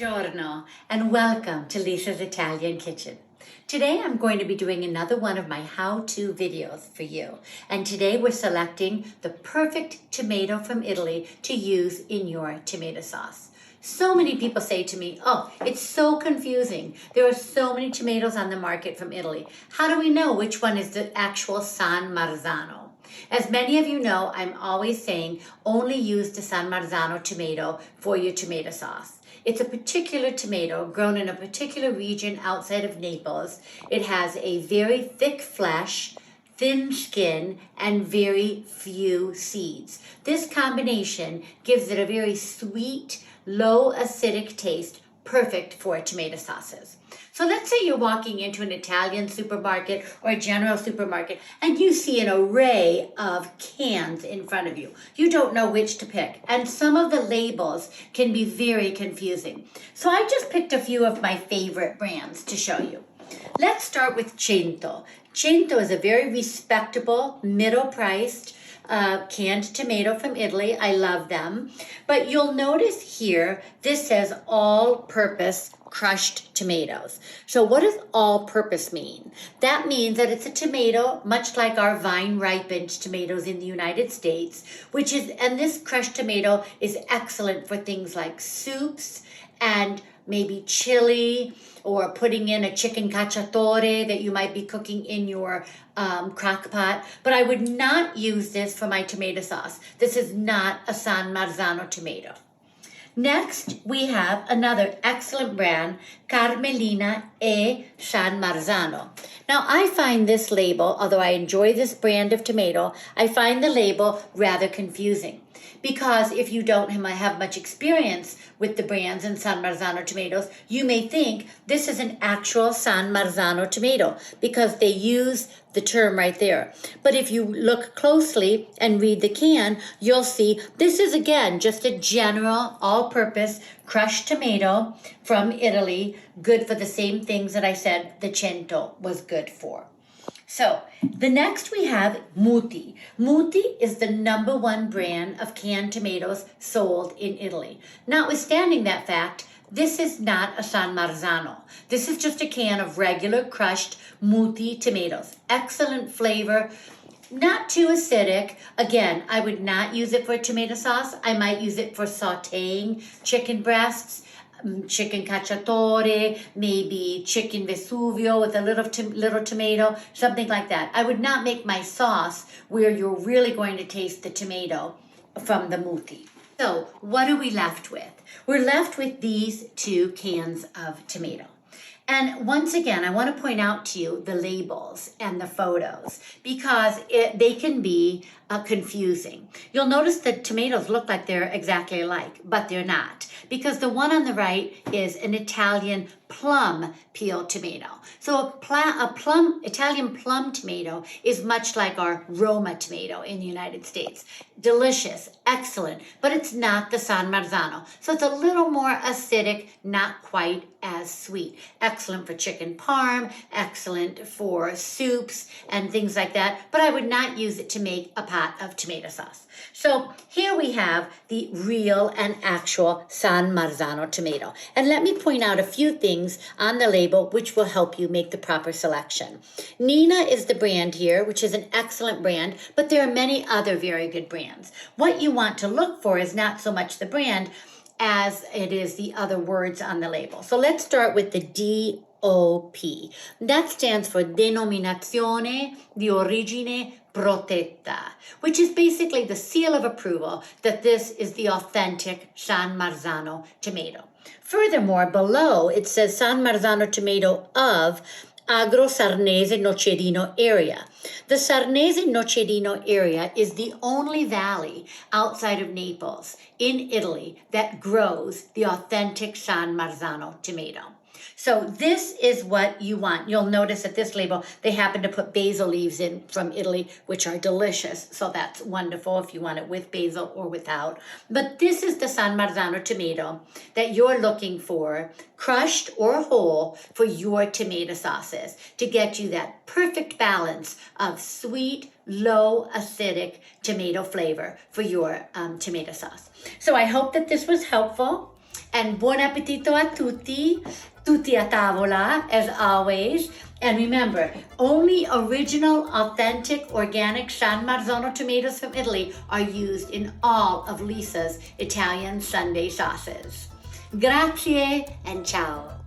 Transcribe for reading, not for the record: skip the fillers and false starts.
Buongiorno and welcome to Lisa's Italian Kitchen. Today I'm going to be doing another one of my how-to videos for you. And today we're selecting the perfect tomato from Italy to use in your tomato sauce. So many people say to me, oh, it's so confusing. There are so many tomatoes on the market from Italy. How do we know which one is the actual San Marzano? As many of you know, I'm always saying only use the San Marzano tomato for your tomato sauce. It's a particular tomato grown in a particular region outside of Naples. It has a very thick flesh, thin skin, and very few seeds. This combination gives it a very sweet, low acidic taste, perfect for tomato sauces. So let's say you're walking into an Italian supermarket or a general supermarket and you see an array of cans in front of you. You don't know which to pick, and some of the labels can be very confusing. So I just picked a few of my favorite brands to show you. Let's start with Cento. Cento is a very respectable, middle-priced canned tomato from Italy. I love them. But you'll notice here, this says all-purpose crushed tomatoes. So what does all-purpose mean? That means that it's a tomato, much like our vine-ripened tomatoes in the United States, and this crushed tomato is excellent for things like soups and maybe chili, or putting in a chicken cacciatore that you might be cooking in your crock pot. But I would not use this for my tomato sauce. This is not a San Marzano tomato. Next, we have another excellent brand, Carmelina e San Marzano. Now, I find this label, although I enjoy this brand of tomato, I find the label rather confusing. Because if you don't have much experience with the brands and San Marzano tomatoes, you may think this is an actual San Marzano tomato because they use the term right there. But if you look closely and read the can, you'll see this is, again, just a general all-purpose crushed tomato from Italy, good for the same things that I said the Cento was good for. So the next we have Muti. Muti is the #1 brand of canned tomatoes sold in Italy. Notwithstanding that fact, this is not a San Marzano. This is just a can of regular crushed Muti tomatoes. Excellent flavor, not too acidic. Again, I would not use it for tomato sauce. I might use it for sautéing chicken breasts, chicken cacciatore, maybe chicken Vesuvio with a little tomato, something like that. I would not make my sauce where you're really going to taste the tomato from the Muti. So what are we left with? We're left with these 2 cans of tomato. And once again, I want to point out to you the labels and the photos because they can be confusing. You'll notice that tomatoes look like they're exactly alike, but they're not, because the one on the right is an Italian plum peel tomato. So Italian plum tomato is much like our Roma tomato in the United States. Delicious, excellent, but it's not the San Marzano. So it's a little more acidic, not quite as sweet. Excellent for chicken parm, excellent for soups and things like that, but I would not use it to make a pot of tomato sauce. So here we have the real and actual San Marzano tomato. And let me point out a few things on the label which will help you make the proper selection. Nina is the brand here, which is an excellent brand, but there are many other very good brands. What you want to look for is not so much the brand as it is the other words on the label. So let's start with the DOP. That stands for Denominazione di Origine Protetta, which is basically the seal of approval that this is the authentic San Marzano tomato. Furthermore, below it says San Marzano tomato of Agro Sarnese Nocerino area. The Sarnese Nocerino area is the only valley outside of Naples in Italy that grows the authentic San Marzano tomato. So this is what you want. You'll notice at this label, they happen to put basil leaves in from Italy, which are delicious. So that's wonderful if you want it with basil or without. But this is the San Marzano tomato that you're looking for, crushed or whole, for your tomato sauces to get you that perfect balance of sweet, low acidic tomato flavor for your tomato sauce. So I hope that this was helpful. And buon appetito a tutti a tavola, as always. And remember, only original, authentic, organic San Marzano tomatoes from Italy are used in all of Lisa's Italian Sunday sauces. Grazie and ciao.